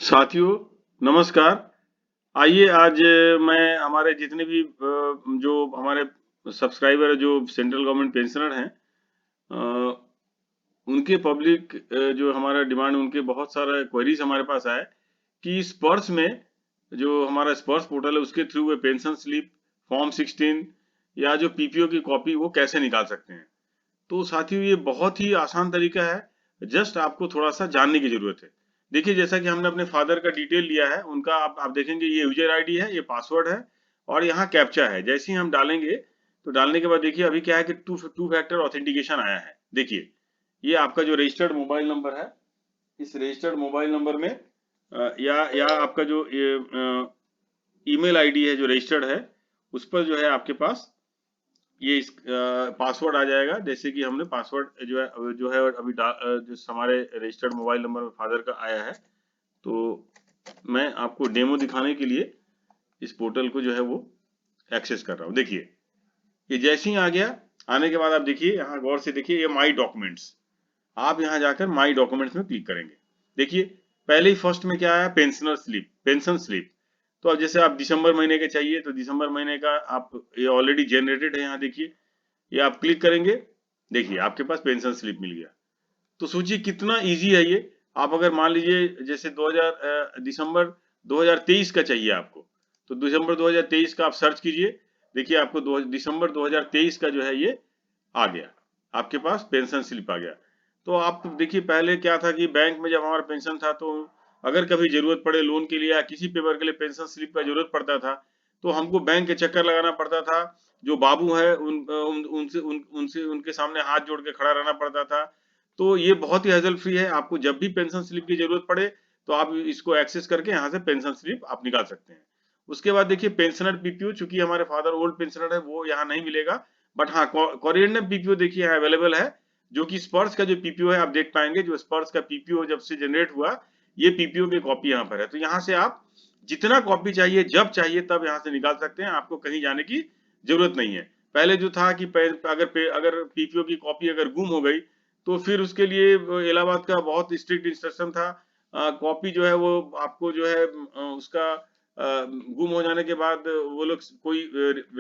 साथियों नमस्कार। आइए आज मैं हमारे जितने भी जो हमारे सब्सक्राइबर है जो सेंट्रल गवर्नमेंट पेंशनर हैं अ, उनके पब्लिक जो हमारा डिमांड उनके बहुत सारा क्वेरीज हमारे पास आए कि स्पर्श में जो हमारा स्पर्श पोर्टल है उसके थ्रू वे पेंशन स्लिप फॉर्म 16 या जो पीपीओ की कॉपी वो कैसे निकाल सकते हैं। तो साथियों ये बहुत ही आसान तरीका है, जस्ट आपको थोड़ा सा जानने की जरूरत है। देखिए जैसा कि हमने अपने फादर का डिटेल लिया है उनका आप देखेंगे ये यूजर आईडी है, ये पासवर्ड है और यहाँ कैप्चा है। जैसे ही हम डालेंगे तो डालने के बाद देखिए अभी क्या है कि टू फैक्टर ऑथेंटिकेशन आया है। देखिए ये आपका जो रजिस्टर्ड मोबाइल नंबर है, इस रजिस्टर्ड मोबाइल नंबर में या आपका जो ईमेल आईडी है जो रजिस्टर्ड है उस पर जो है आपके पास ये इस पासवर्ड आ जाएगा। जैसे कि हमने पासवर्ड जो है अभी जो हमारे रजिस्टर्ड मोबाइल नंबर में फादर का आया है, तो मैं आपको डेमो दिखाने के लिए इस पोर्टल को जो है वो एक्सेस कर रहा हूँ। देखिए ये जैसे ही आ गया, आने के बाद आप देखिए यहाँ गौर से देखिए ये माई डॉक्यूमेंट्स, आप यहाँ जाकर माई डॉक्यूमेंट्स में क्लिक करेंगे। देखिए पहले ही फर्स्ट में क्या आया, पेंशनर स्लिप, पेंशन स्लिप। तो अब जैसे आप दिसंबर महीने के चाहिए तो दिसंबर महीने का आप ये ऑलरेडी जनरेटेड है, यहाँ देखिए ये आप क्लिक करेंगे, देखिए आपके पास पेंशन स्लिप मिल गया। तो सोचिए कितना इजी है ये। आप अगर मान लीजिए जैसे दिसंबर 2023 का चाहिए आपको, तो दिसंबर 2023 का आप सर्च कीजिए, देखिए आपको दिसंबर 2023 का जो है ये आ गया, आपके पास पेंशन स्लिप आ गया। तो आप देखिए पहले क्या था कि बैंक में जब हमारा पेंशन था तो अगर कभी जरूरत पड़े लोन के लिए या किसी पेपर के लिए पेंशन स्लिप का जरूरत पड़ता था तो हमको बैंक के चक्कर लगाना पड़ता था। जो बाबू है उनसे उनके सामने हाथ जोड़ के खड़ा रहना पड़ता था। तो ये बहुत ही हेजल फ्री है, आपको जब भी पेंशन स्लिप की जरूरत पड़े तो आप इसको एक्सेस करके यहाँ से पेंशन स्लिप आप निकाल सकते हैं। उसके बाद देखिए पेंशनर पीपीओ, चूंकि हमारे फादर ओल्ड पेंशनर है वो यहाँ नहीं मिलेगा, बट हाँ कोरिएंडम पीपीओ देखिए यहाँ अवेलेबल है। जो कि स्पर्श का जो पीपीओ है आप देख पाएंगे, जो स्पर्श का पीपीओ जब से जनरेट हुआ ये पीपीओ की कॉपी यहाँ पर है। तो यहाँ से आप जितना कॉपी चाहिए जब चाहिए तब यहाँ से निकाल सकते हैं, आपको कहीं जाने की जरूरत नहीं है। पहले जो था कि अगर पीपीओ की कॉपी अगर गुम हो गई तो फिर उसके लिए इलाहाबाद का बहुत स्ट्रिक्ट इंस्ट्रक्शन था। कॉपी जो है वो आपको जो है उसका गुम हो जाने के बाद वो लोग कोई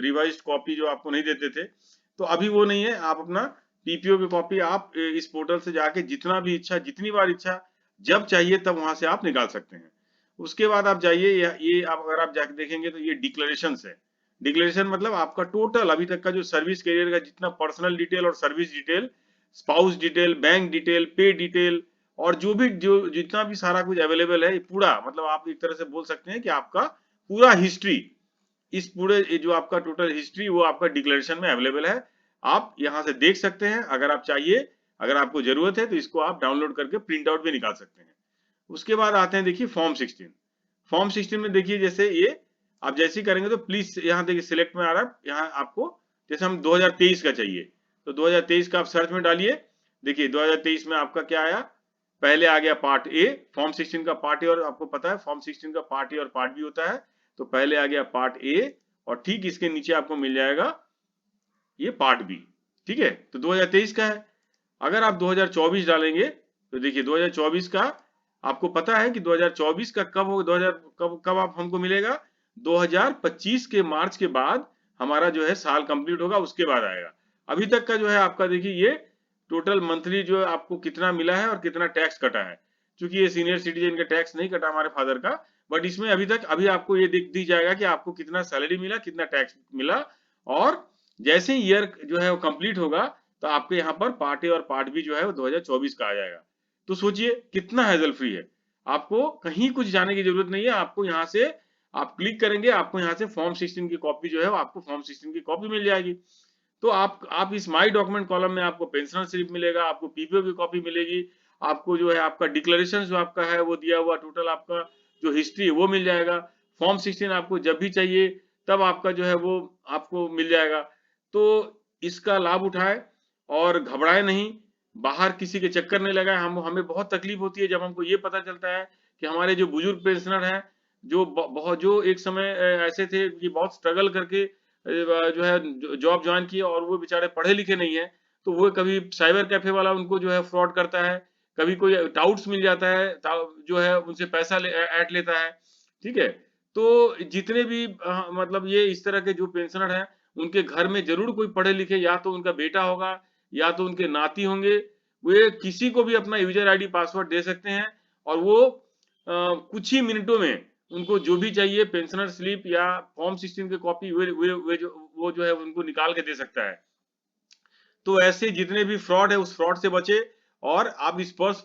रिवाइज्ड कॉपी जो आपको नहीं देते थे। तो अभी वो नहीं है, आप अपना पीपीओ की कॉपी आप इस पोर्टल से जाके जितना भी इच्छा जितनी बार इच्छा जब चाहिए तब वहां से आप निकाल सकते हैं। उसके बाद आप जाइए, ये आप अगर आप जाके देखेंगे तो ये डिक्लेरेशन है। डिक्लेरेशन मतलब आपका टोटल अभी तक का जो सर्विस करियर का जितना पर्सनल डिटेल और service detail, spouse detail, bank detail, पे डिटेल और जो जितना भी सारा कुछ अवेलेबल है पूरा, मतलब आप एक तरह से बोल सकते हैं कि आपका पूरा हिस्ट्री, इस पूरे जो आपका टोटल हिस्ट्री वो आपका डिक्लेरेशन में अवेलेबल है। आप यहाँ से देख सकते हैं, अगर आप चाहिए, अगर आपको जरूरत है तो इसको आप डाउनलोड करके प्रिंट आउट भी निकाल सकते हैं। उसके बाद आते हैं देखिए फॉर्म 16। फॉर्म 16 में देखिए जैसे ये आप जैसे ही करेंगे तो प्लीज यहाँ देखिए सिलेक्ट में आ रहा है, यहाँ आपको जैसे हम 2023 का चाहिए तो 2023 का आप सर्च में डालिए। देखिए 2023 में आपका क्या आया, पहले आ गया पार्ट ए, फॉर्म 16 का पार्ट ए, और आपको पता है फॉर्म 16 का पार्ट ए और पार्ट बी होता है। तो पहले आ गया पार्ट ए और ठीक इसके नीचे आपको मिल जाएगा ये पार्ट बी। ठीक है, तो 2023 का है। अगर आप 2024 डालेंगे तो देखिए 2024 का आपको पता है कि 2024 का कब हो, 2000 कब कब आप हमको मिलेगा, 2025 के मार्च के बाद हमारा जो है साल कंप्लीट होगा, उसके बाद आएगा। अभी तक का जो है आपका देखिए ये टोटल मंथली जो है आपको कितना मिला है और कितना टैक्स कटा है। क्योंकि ये सीनियर सिटीजन का टैक्स नहीं कटा हमारे फादर का, बट इसमें अभी आपको ये दिख दी जाएगा कि आपको कितना सैलरी मिला, कितना टैक्स मिला। और जैसे ही ईयर जो है वो कंप्लीट होगा तो आपके यहाँ पर पार्ट ए और पार्ट बी जो है वो 2024 का आ जाएगा। तो सोचिए कितना हैजल फ्री है, आपको कहीं कुछ जाने की जरूरत नहीं है। आपको यहाँ से आप क्लिक करेंगे, आपको यहाँ से फॉर्म 16 की कॉपी जो है आपको फॉर्म 16 की कॉपी मिल जाएगी। तो आप इस माई डॉक्यूमेंट कॉलम में आपको पेंशनर स्लिप मिलेगा, आपको पीपीओ की कॉपी मिलेगी, आपको जो है आपका डिक्लेरेशन जो आपका है वो दिया हुआ टोटल आपका जो हिस्ट्री है वो मिल जाएगा। फॉर्म 16 आपको जब भी चाहिए तब आपका जो है वो आपको मिल जाएगा। तो इसका लाभ उठाए और घबराए नहीं, बाहर किसी के चक्कर नहीं लगाए। हम हमें बहुत तकलीफ होती है जब हमको ये पता चलता है कि हमारे जो बुजुर्ग पेंशनर हैं जो बहुत जो एक समय ऐसे थे कि बहुत स्ट्रगल करके जो है जॉब ज्वाइन किए और वो बेचारे पढ़े लिखे नहीं है, तो वो कभी साइबर कैफे वाला उनको जो है फ्रॉड करता है, कभी कोई टाउट्स मिल जाता है, जो है उनसे पैसा ऐंठ लेता है, ठीक है? तो जितने भी मतलब ये इस तरह के जो पेंशनर हैं, उनके घर में ज़रूर कोई पढ़े-लिखे, या तो उनका बेटा होगा या तो उनके नाती होंगे, वे किसी को भी अपना यूज़र आईडी पासवर्ड दे सकते हैं और वो कुछ ही मिनटों में उनको जो भी चाहिए पेंशनर स्लिप या फॉर्म 16 की कॉपी वो जो है उनको निकाल के दे सकता है। तो ऐसे जितने भी फ्रॉड है उस फ्रॉड से बचे और आप स्पर्श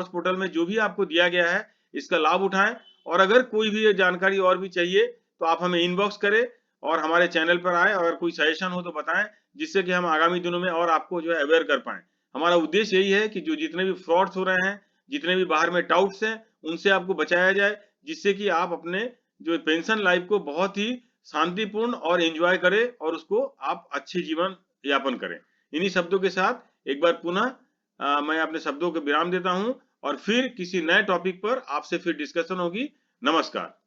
पोर्टल में जो भी आपको दिया गया है इसका लाभ उठाएं। और अगर कोई भी ये जानकारी और भी चाहिए तो आप हमें इनबॉक्स करें और हमारे चैनल पर आए, अगर कोई सजेशन हो तो बताएं, जिससे कि हम आगामी दिनों में और आपको जो है अवेयर कर पाएं। हमारा उद्देश्य यही है कि जो जितने भी फ्रॉड्स हो रहे हैं, जितने भी बाहर में डाउट्स हैं, उनसे आपको बचाया जाए, जिससे कि आप अपने जो पेंशन लाइफ को बहुत ही शांतिपूर्ण और एंजॉय करें और उसको आप अच्छे जीवन यापन करें। इन्हीं शब्दों के साथ एक बार पुनः मैं अपने शब्दों को विराम देता हूं और फिर किसी नए टॉपिक पर आपसे फिर डिस्कशन होगी। नमस्कार।